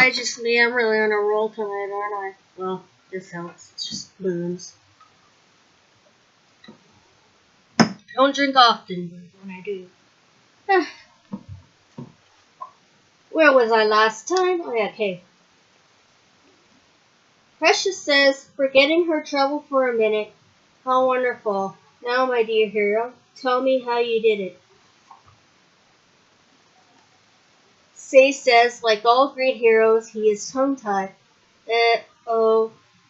Hi, just me. I'm really on a roll tonight, aren't I? Well, this helps. It's just booze. I don't drink often, but when I do. Where was I last time? Oh, yeah, okay. Precious says, forgetting her trouble for a minute. How wonderful. Now, my dear hero, tell me how you did it. Say says, like all great heroes, he is tongue-tied.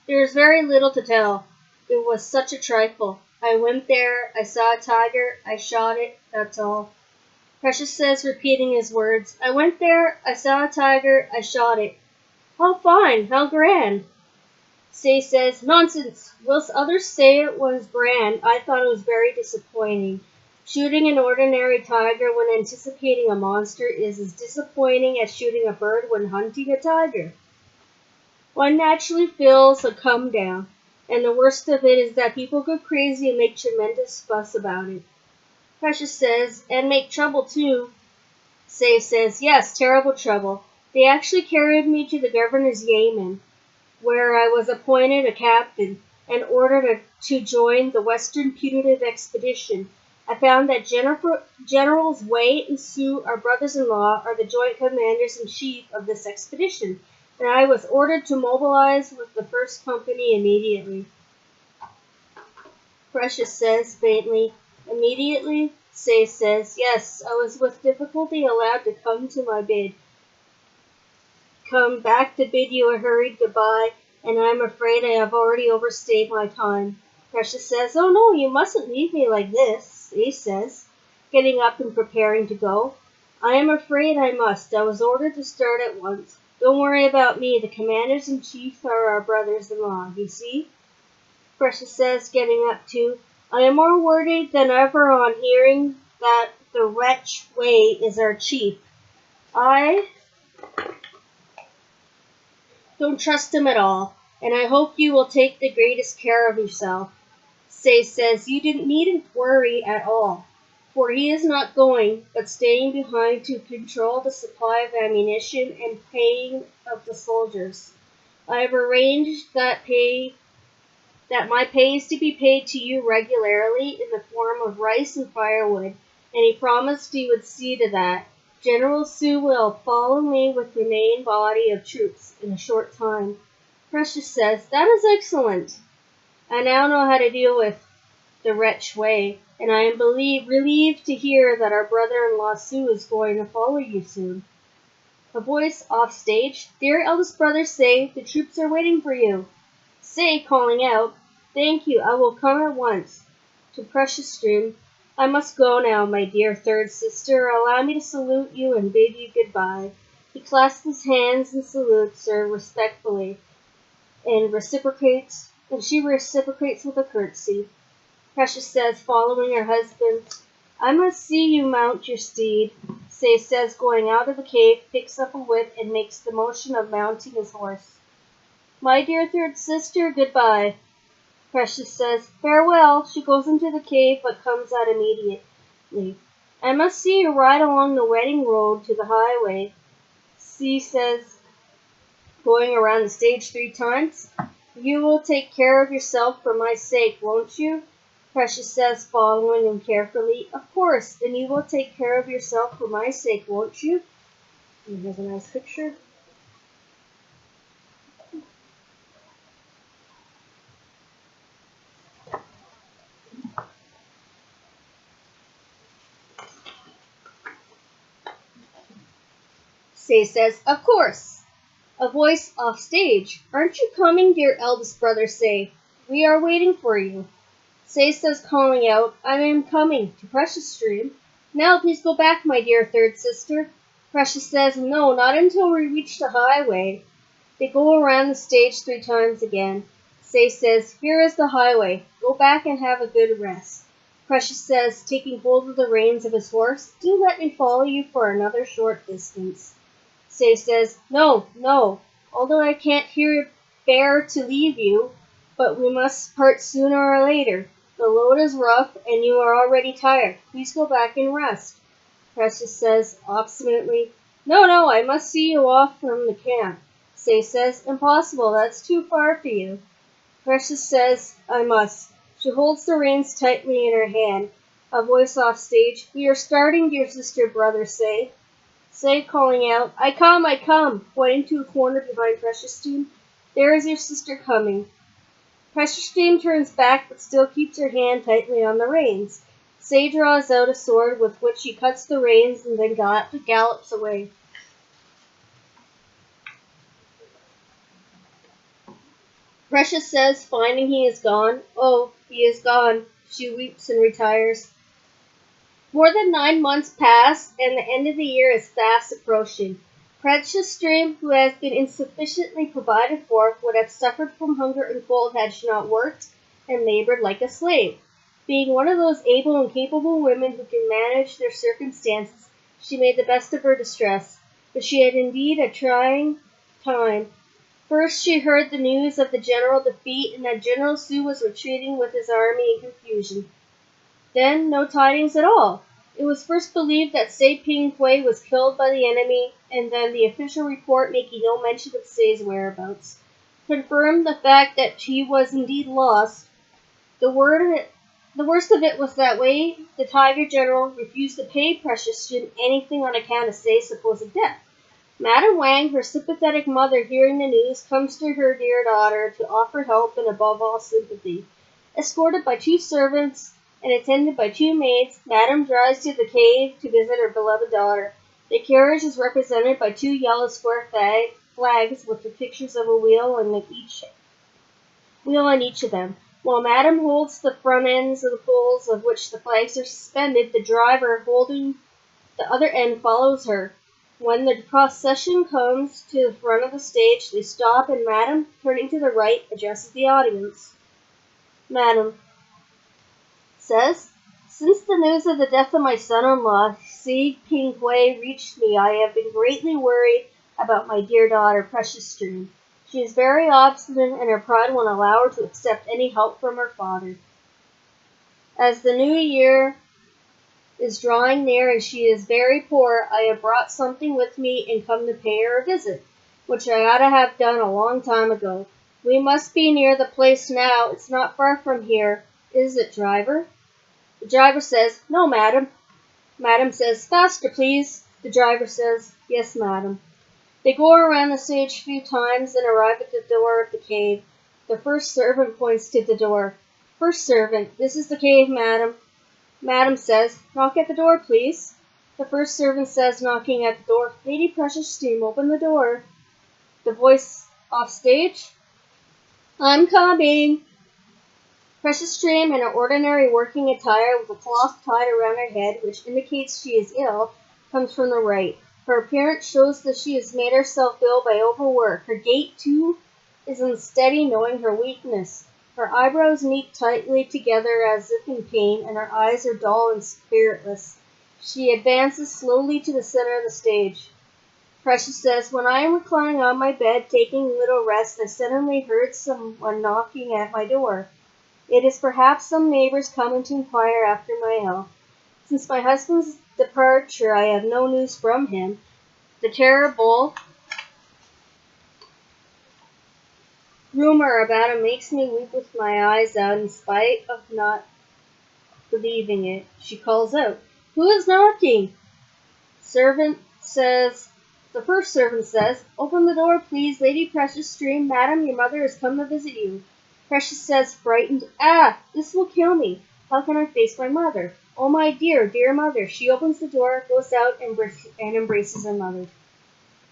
There's very little to tell. It was such a trifle. I went there, I saw a tiger, I shot it, that's all. Precious says, repeating his words, I went there, I saw a tiger, I shot it. How fine, how grand. Say says, nonsense. Whilst others say it was grand, I thought it was very disappointing. Shooting an ordinary tiger when anticipating a monster is as disappointing as shooting a bird when hunting a tiger. One naturally feels a come down, and the worst of it is that people go crazy and make tremendous fuss about it. Precious says, and make trouble too. Say says, yes, terrible trouble. They actually carried me to the governor's yeoman, where I was appointed a captain and ordered to join the Western Punitive Expedition. I found that Generals Wei and Hsiung, our brothers-in-law, are the joint commanders-in-chief of this expedition, and I was ordered to mobilize with the first company immediately. Precious says faintly, immediately. Say says, yes, I was with difficulty allowed to come back to bid you a hurried goodbye, and I am afraid I have already overstayed my time. Precious says, oh no, you mustn't leave me like this, Ace says, getting up and preparing to go. I am afraid I must. I was ordered to start at once. Don't worry about me. The commanders-in-chief are our brothers-in-law, you see? Precious says, getting up too. I am more worried than ever on hearing that the wretch Wei is our chief. I don't trust him at all, and I hope you will take the greatest care of yourself. Say says, you didn't needn't worry at all, for he is not going, but staying behind to control the supply of ammunition and paying of the soldiers. I have arranged that my pay is to be paid to you regularly in the form of rice and firewood, and he promised he would see to that. General Hsiung will follow me with the main body of troops in a short time. Precious says, that is excellent. I now know how to deal with the wretch Wei, and I am relieved to hear that our brother-in-law Hsiung is going to follow you soon. A voice off stage, dear eldest brother Say, the troops are waiting for you. Say, calling out, thank you, I will come at once. To Precious Stream, I must go now, my dear third sister. Allow me to salute you and bid you goodbye. He clasps his hands and salutes her respectfully, and she reciprocates with a curtsy. Precious says, following her husband, I must see you mount your steed. Say says, going out of the cave, picks up a whip and makes the motion of mounting his horse. My dear third sister, goodbye. Precious says, farewell. She goes into the cave, but comes out immediately. I must see you ride along the wedding road to the highway. C says, going around the stage 3 times. You will take care of yourself for my sake, won't you? Precious says, following him carefully, of course, and you will take care of yourself for my sake, won't you? And here's a nice picture. Say says, of course. A voice off stage. Aren't you coming, dear eldest brother Say? We are waiting for you. Say says, calling out, I am coming, to Precious Stream. Now please go back, my dear third sister. Precious says, no, not until we reach the highway. They go around the stage 3 times again. Say says, here is the highway. Go back and have a good rest. Precious says, taking hold of the reins of his horse, do let me follow you for another short distance. Say says, no, no, although I can't bear to leave you, but we must part sooner or later. The load is rough, and you are already tired. Please go back and rest. Precious says, obstinately, No, no, I must see you off from the camp. Say says, impossible, that's too far for you. Precious says, I must. She holds the reins tightly in her hand. A voice off stage, we are starting, dear sister, brother, Say. Say calling out, I come, pointing to a corner behind Precious Steam. There is your sister coming. Precious Steam turns back but still keeps her hand tightly on the reins. Say draws out a sword with which she cuts the reins and then gallops away. Precious says, finding he is gone, oh, he is gone. She weeps and retires. More than 9 months pass, and the end of the year is fast approaching. Precious Stream, who has been insufficiently provided for, would have suffered from hunger and cold had she not worked and labored like a slave. Being one of those able and capable women who can manage their circumstances, she made the best of her distress. But she had indeed a trying time. First she heard the news of the general defeat and that General Su was retreating with his army in confusion. Then no tidings at all. It was first believed that Sei Ping Hui was killed by the enemy, and then the official report making no mention of Sei's whereabouts confirmed the fact that he was indeed lost. The worst of it was that Wei, the Tiger General, refused to pay Precious Stream anything on account of Sei's supposed death. Madame Wang, her sympathetic mother, hearing the news, comes to her dear daughter to offer help and above all sympathy. Escorted by 2 servants and attended by 2 maids, Madame drives to the cave to visit her beloved daughter. The carriage is represented by 2 yellow square flags with the pictures of a wheel on each of them. While Madame holds the front ends of the poles of which the flags are suspended, the driver, holding the other end, follows her. When the procession comes to the front of the stage, they stop and Madame, turning to the right, addresses the audience. Madame says, since the news of the death of my son-in-law, Sei Ping Hui, reached me, I have been greatly worried about my dear daughter, Precious Stream. She is very obstinate and her pride won't allow her to accept any help from her father. As the new year is drawing near and she is very poor, I have brought something with me and come to pay her a visit, which I ought to have done a long time ago. We must be near the place now. It's not far from here. Is it, driver? The driver says, no, madam. Madam says, faster, please. The driver says, yes, madam. They go around the stage a few times and arrive at the door of the cave. The first servant points to the door. First servant, this is the cave, madam. Madam says, knock at the door, please. The first servant says, knocking at the door, Lady Precious Stream, open the door. The voice off stage, I'm coming. Precious Stream, in her ordinary working attire with a cloth tied around her head, which indicates she is ill, comes from the right. Her appearance shows that she has made herself ill by overwork. Her gait, too, is unsteady, knowing her weakness. Her eyebrows meet tightly together as if in pain, and her eyes are dull and spiritless. She advances slowly to the center of the stage. Precious says, when I am reclining on my bed, taking a little rest, I suddenly heard someone knocking at my door. It is perhaps some neighbors coming to inquire after my health. Since my husband's departure, I have no news from him. The terrible rumor about him makes me weep with my eyes out in spite of not believing it. She calls out, who is knocking? The first servant says, open the door, please, Lady Precious Stream. Madam, your mother has come to visit you. Precious says, frightened, this will kill me. How can I face my mother? Oh, my dear, dear mother. She opens the door, goes out, and embraces her mother.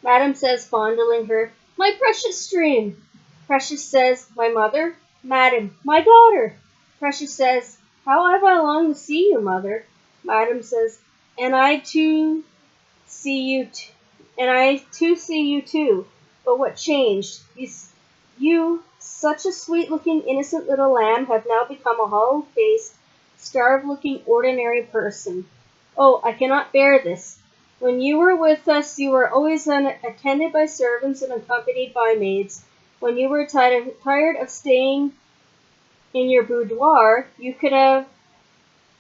Madam says, fondling her, my Precious Stream. Precious says, my mother? Madam, my daughter. Precious says, how have I longed to see you, mother? Madam says, and I too see you too. But what changed? You, such a sweet-looking, innocent little lamb, have now become a hollow-faced, starved-looking, ordinary person. Oh, I cannot bear this. When you were with us, you were always attended by servants and accompanied by maids. When you were tired of staying in your boudoir, you could have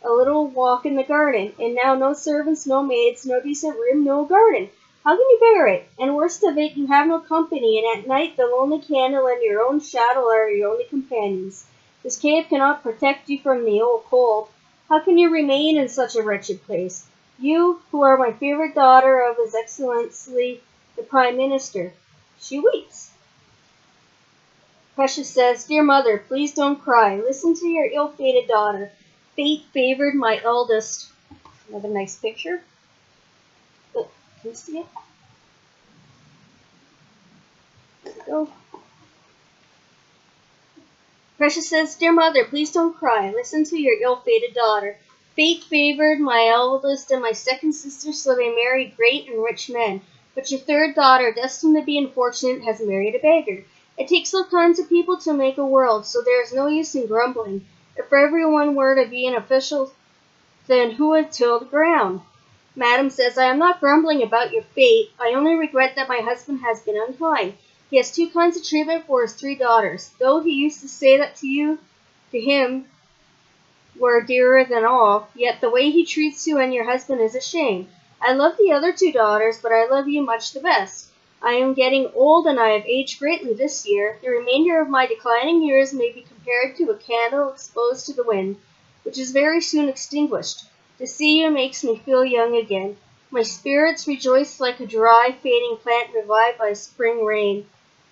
a little walk in the garden. And now no servants, no maids, no decent room, no garden. How can you bear it? And worst of it, you have no company, and at night the lonely candle and your own shadow are your only companions. This cave cannot protect you from the old cold. How can you remain in such a wretched place? You, who are my favorite daughter of His Excellency the Prime Minister. She weeps. Precious says, Dear mother, please don't cry. Listen to your ill-fated daughter. Fate favored my eldest. Another nice picture. Look, can you see it? There we go. Precious says, Dear mother, please don't cry. Listen to your ill-fated daughter. Fate favored my eldest and my second sister, so they married great and rich men. But your third daughter, destined to be unfortunate, has married a beggar. It takes all kinds of people to make a world, so there is no use in grumbling. If everyone were to be an official, then who would till the ground? Madam says, I am not grumbling about your fate. I only regret that my husband has been unkind. He has two kinds of treatment for his three daughters. Though he used to say that to him were dearer than all, yet the way he treats you and your husband is a shame. I love the other two daughters, but I love you much the best. I am getting old and I have aged greatly this year. The remainder of my declining years may be compared to a candle exposed to the wind, which is very soon extinguished. To see you makes me feel young again. My spirits rejoice like a dry, fading plant revived by spring rain.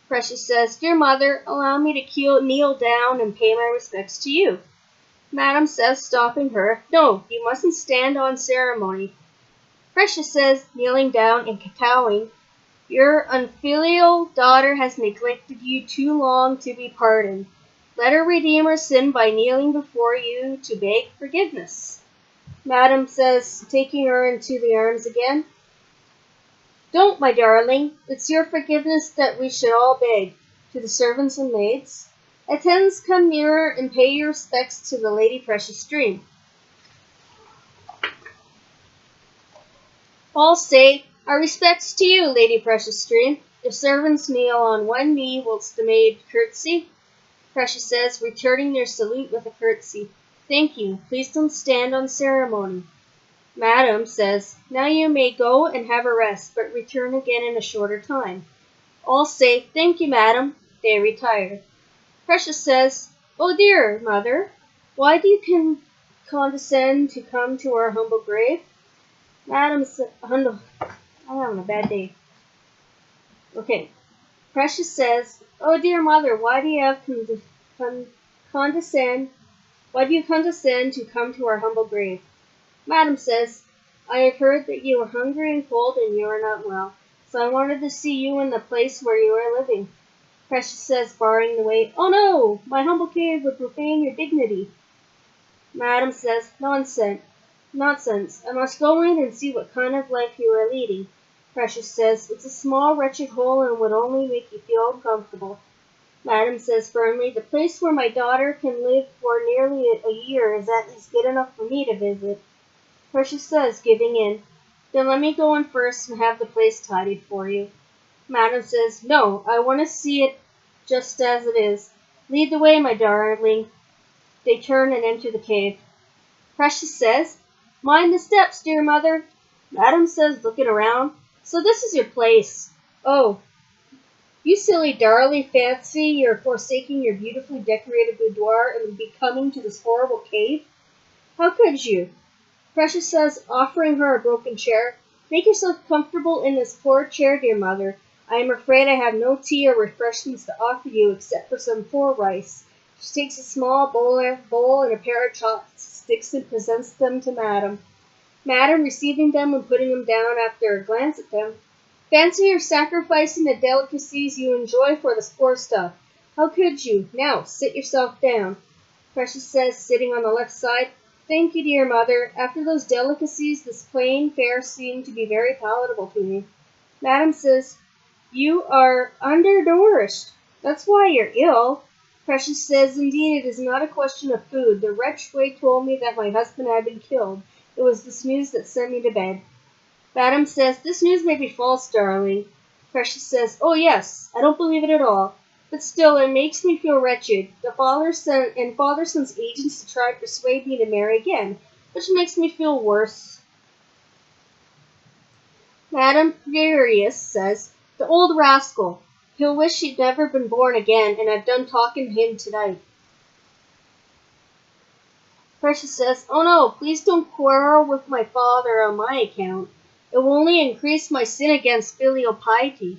Precious says, Dear mother, allow me to kneel down and pay my respects to you. Madam says, stopping her, No, you mustn't stand on ceremony. Precious says, kneeling down and kowtowing, Your unfilial daughter has neglected you too long to be pardoned. Let her redeem her sin by kneeling before you to beg forgiveness. Madam says, taking her into the arms again, Don't, my darling. It's your forgiveness that we should all beg. To the servants and maids, Attendants, come nearer and pay your respects to the Lady Precious Stream. All say, Our respects to you, Lady Precious Stream. The servants kneel on one knee whilst the maid curtsy. Precious says, returning their salute with a curtsy, Thank you. Please don't stand on ceremony. Madam says, Now you may go and have a rest, but return again in a shorter time. All say, Thank you, madam. They retire. Precious says, Oh dear, mother, why do you condescend to come to our humble grave? Madam says, I'm having a bad day. Okay. Precious says, Oh dear mother, why do you condescend to come to our humble grave? Madam says, I have heard that you are hungry and cold and you are not well, so I wanted to see you in the place where you are living. Precious says, barring the way, Oh no, my humble cave would profane your dignity. Madam says, Nonsense. I must go in and see what kind of life you are leading. Precious says, It's a small, wretched hole and would only make you feel uncomfortable. Madam says firmly, The place where my daughter can live for nearly a year is at least good enough for me to visit. Precious says, giving in, Then let me go in first and have the place tidied for you. Madam says, No, I want to see it just as it is. Lead the way, my darling. They turn and enter the cave. Precious says, Mind the steps, dear mother. Madam says, looking around, So this is your place. Oh, you silly darling, fancy you're forsaking your beautifully decorated boudoir and would be coming to this horrible cave? How could you? Precious says, offering her a broken chair, Make yourself comfortable in this poor chair, dear mother. I am afraid I have no tea or refreshments to offer you except for some poor rice. She takes a small bowl and a pair of chopsticks and presents them to Madam. Madam, receiving them and putting them down after a glance at them, Fancy you're sacrificing the delicacies you enjoy for this poor stuff. How could you? Now, sit yourself down. Precious says, sitting on the left side, Thank you, dear mother. After those delicacies, this plain fare seemed to be very palatable to me. Madam says, You are undernourished. That's why you're ill. Precious says, Indeed, it is not a question of food. The wretched way told me that my husband had been killed. It was this news that sent me to bed. Madam says, This news may be false, darling. Precious says, Oh yes, I don't believe it at all. But still, it makes me feel wretched. The father sends agents to try to persuade me to marry again, which makes me feel worse. Madame Furious says, "The old rascal. He'll wish he'd never been born again, and I've done talking to him tonight." Precious says, "Oh no, please don't quarrel with my father on my account. It will only increase my sin against filial piety."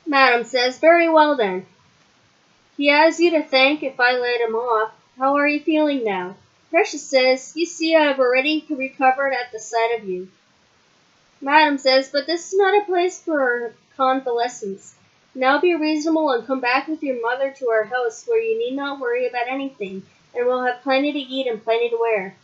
Madam says, "Very well then. He has you to thank if I let him off. How are you feeling now?" Precious says, "You see, I have already recovered at the sight of you." Madam says, "But this is not a place for convalescence. Now be reasonable and come back with your mother to our house where you need not worry about anything, and we'll have plenty to eat and plenty to wear."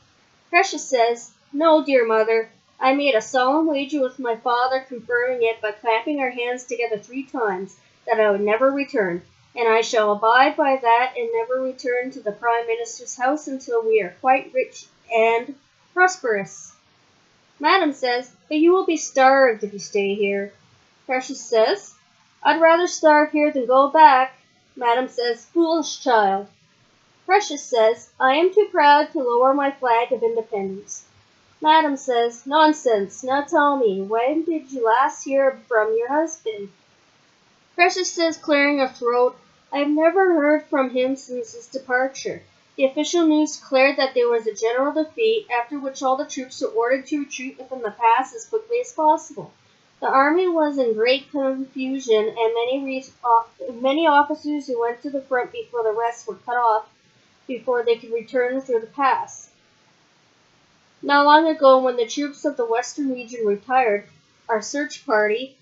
Precious says, "No, dear mother. I made a solemn wager with my father, confirming it by clapping our hands together 3 times, that I would never return, and I shall abide by that and never return to the Prime Minister's house until we are quite rich and prosperous." Madam says, "But you will be starved if you stay here." Precious says, "I'd rather starve here than go back." Madam says, "Foolish child." Precious says, "I am too proud to lower my flag of independence." Madam says, "Nonsense. Now tell me, when did you last hear from your husband?" Precious says, clearing her throat, "I have never heard from him since his departure. The official news declared that there was a general defeat, after which all the troops were ordered to retreat within the pass as quickly as possible. The army was in great confusion, and many officers who went to the front before the rest were cut off before they could return through the pass. Not long ago, when the troops of the western region retired, our search party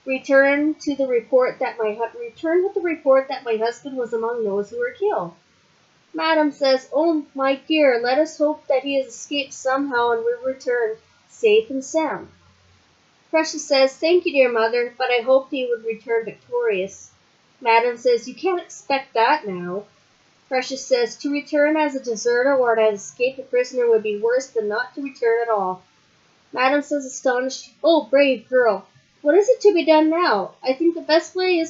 returned with the report that my husband was among those who were killed." Madam says, "Oh, my dear, let us hope that he has escaped somehow and will return safe and sound." Precious says, "Thank you, dear mother, but I hoped he would return victorious." Madam says, "You can't expect that now." Precious says, "To return as a deserter or to escape a prisoner would be worse than not to return at all." Madam says, astonished, "Oh, brave girl, what is it to be done now? I think the best way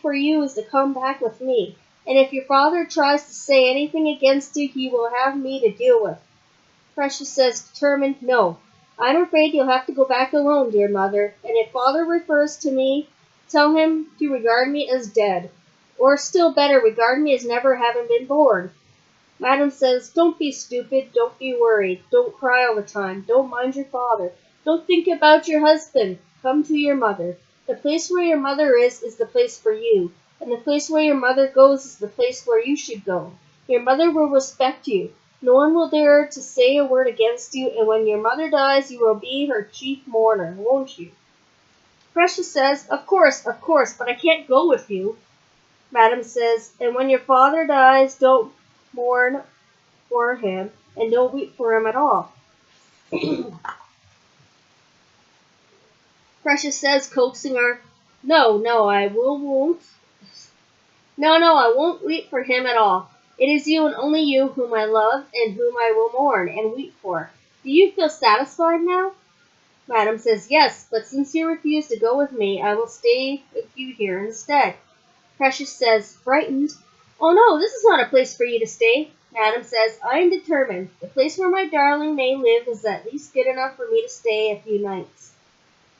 for you is to come back with me, and if your father tries to say anything against you, he will have me to deal with." Precious says, determined, "No, I'm afraid you'll have to go back alone, dear mother, and if father refers to me, tell him to regard me as dead, or still better, regard me as never having been born." Madam says, "Don't be stupid, don't be worried, don't cry all the time, don't mind your father, don't think about your husband, come to your mother. The place where your mother is the place for you, and the place where your mother goes is the place where you should go. Your mother will respect you. No one will dare to say a word against you, and when your mother dies, you will be her chief mourner, won't you?" Precious says, of course, but I can't go with you." Madam says, "And when your father dies, don't mourn for him, and don't weep for him at all." Precious says, coaxing her, No, I won't. No, I won't weep for him at all. It is you and only you whom I love and whom I will mourn and weep for. Do you feel satisfied now?" Madam says, "Yes, but since you refuse to go with me, I will stay with you here instead." Precious says, frightened, "Oh no, this is not a place for you to stay." Madam says, "I am determined. The place where my darling may live is at least good enough for me to stay a few nights."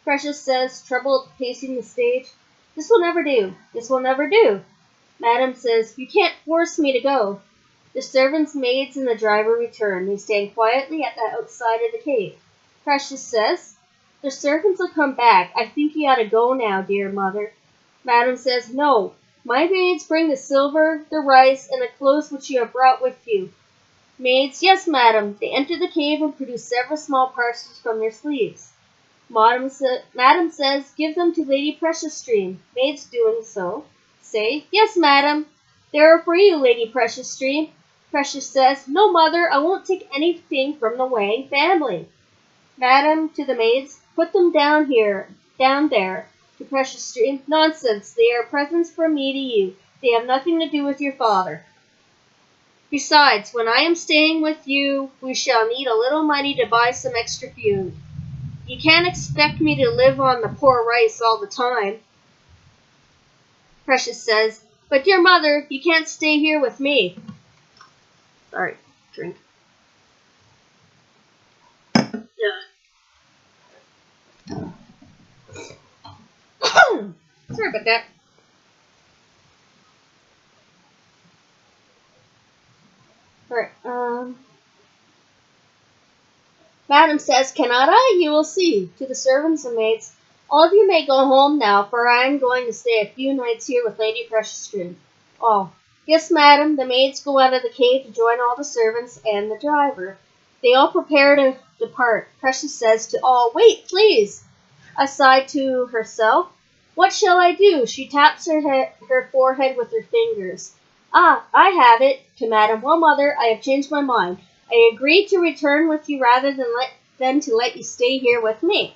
Precious says, troubled, pacing the stage, "This will never do. This will never do." Madam says, "You can't force me to go." The servants, maids, and the driver return. They stand quietly at the outside of the cave. Precious says, "The servants will come back. I think you ought to go now, dear mother." Madam says, "No. My maids bring the silver, the rice, and the clothes which you have brought with you." Maids, "Yes, madam." They enter the cave and produce several small parcels from their sleeves. Madam says, "Give them to Lady Precious Stream." Maids, doing so, say, "Yes, madam. They are for you, Lady Precious Stream." Precious says, "No, mother, I won't take anything from the Wang family." Madam, to the maids, "Put them down there. To Precious Stream, "Nonsense, they are presents from me to you. They have nothing to do with your father. Besides, when I am staying with you, we shall need a little money to buy some extra food. You can't expect me to live on the poor rice all the time." Precious says, "But dear mother, you can't stay here with me." Sorry, drink. Sorry about that. Alright, Madam says, cannot I? You will see. To the servants and maids, all of you may go home now, for I am going to stay a few nights here with Lady Precious Stream. Oh, yes, madam. The maids go out of the cave to join all the servants and the driver. They all prepare to depart. Precious says to all, wait, please. Aside to herself, what shall I do? She taps her forehead with her fingers. Ah, I have it. To madam, well, mother, I have changed my mind. I agreed to return with you rather than to let you stay here with me.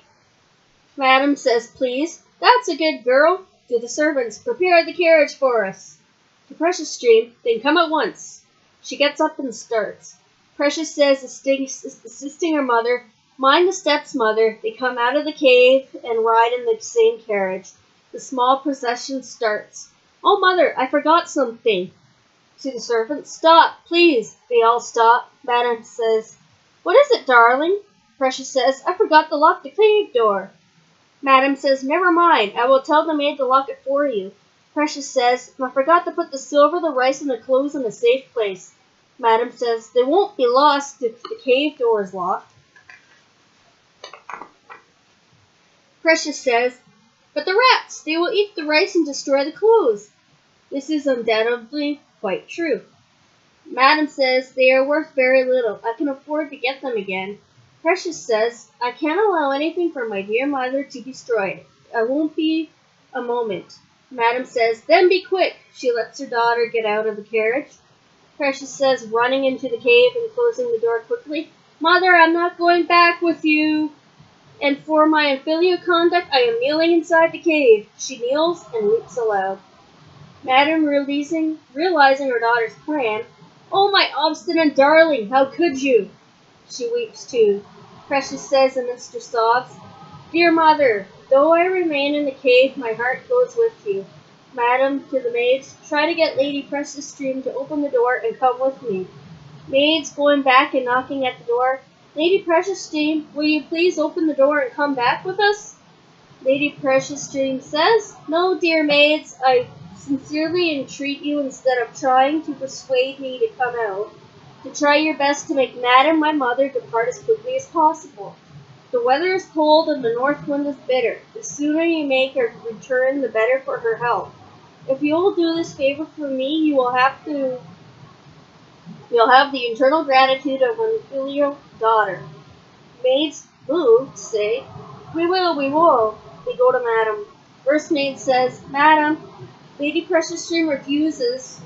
Madam says, please. That's a good girl. To the servants, prepare the carriage for us. To Precious Stream, then come at once. She gets up and starts. Precious says, assisting her mother, mind the steps, mother. They come out of the cave and ride in the same carriage. The small procession starts. Oh, mother, I forgot something. To the servants, stop, please. They all stop. Madam says, what is it, darling? Precious says, I forgot to lock the cave door. Madam says, never mind. I will tell the maid to lock it for you. Precious says, I forgot to put the silver, the rice, and the clothes in a safe place. Madam says, they won't be lost if the cave door is locked. Precious says, but the rats, they will eat the rice and destroy the clothes. This is undoubtedly quite true. Madam says, they are worth very little. I can afford to get them again. Precious says, I can't allow anything for my dear mother to be destroyed. I won't be a moment. Madam says, then be quick. She lets her daughter get out of the carriage. Precious says, running into the cave and closing the door quickly, Mother, I'm not going back with you. And for my infidel conduct, I am kneeling inside the cave. She kneels and weeps aloud. Madam, realizing her daughter's plan, oh, my obstinate darling, how could you? She weeps too. Precious says amidst her sobs, dear mother, though I remain in the cave, my heart goes with you. Madam, to the maids, try to get Lady Precious Stream to open the door and come with me. Maids going back and knocking at the door, Lady Precious Stream, will you please open the door and come back with us? Lady Precious Stream says, no, dear maids, I sincerely entreat you, instead of trying to persuade me to come out, to try your best to make Madam, my mother, depart as quickly as possible. The weather is cold and the north wind is bitter. The sooner you make her return, the better for her health. If you will do this favor for me, you'll have the eternal gratitude of an filial daughter. Maids moved say, we will, we will. They go to Madam. First maid says, Madam, Lady Precious Stream refuses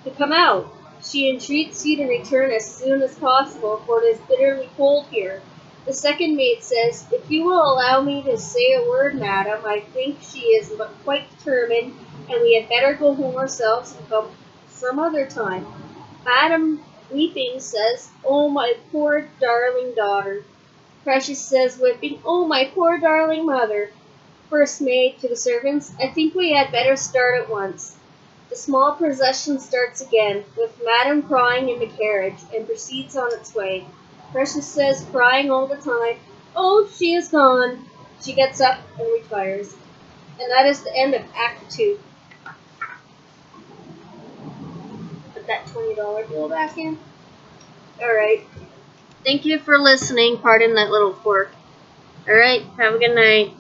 to come out. She entreats you to return as soon as possible, for it is bitterly cold here. The second maid says, if you will allow me to say a word, madam, I think she is quite determined, and we had better go home ourselves and come some other time. Madam, weeping, says, oh, my poor darling daughter. Precious says, weeping, oh, my poor darling mother. First maid to the servants, I think we had better start at once. The small procession starts again, with Madam crying in the carriage, and proceeds on its way. Precious says, crying all the time, oh, she is gone. She gets up and retires. And that is the end of Act 2. Put that $20 bill back in. Alright. Thank you for listening. Pardon that little quirk. Alright, have a good night.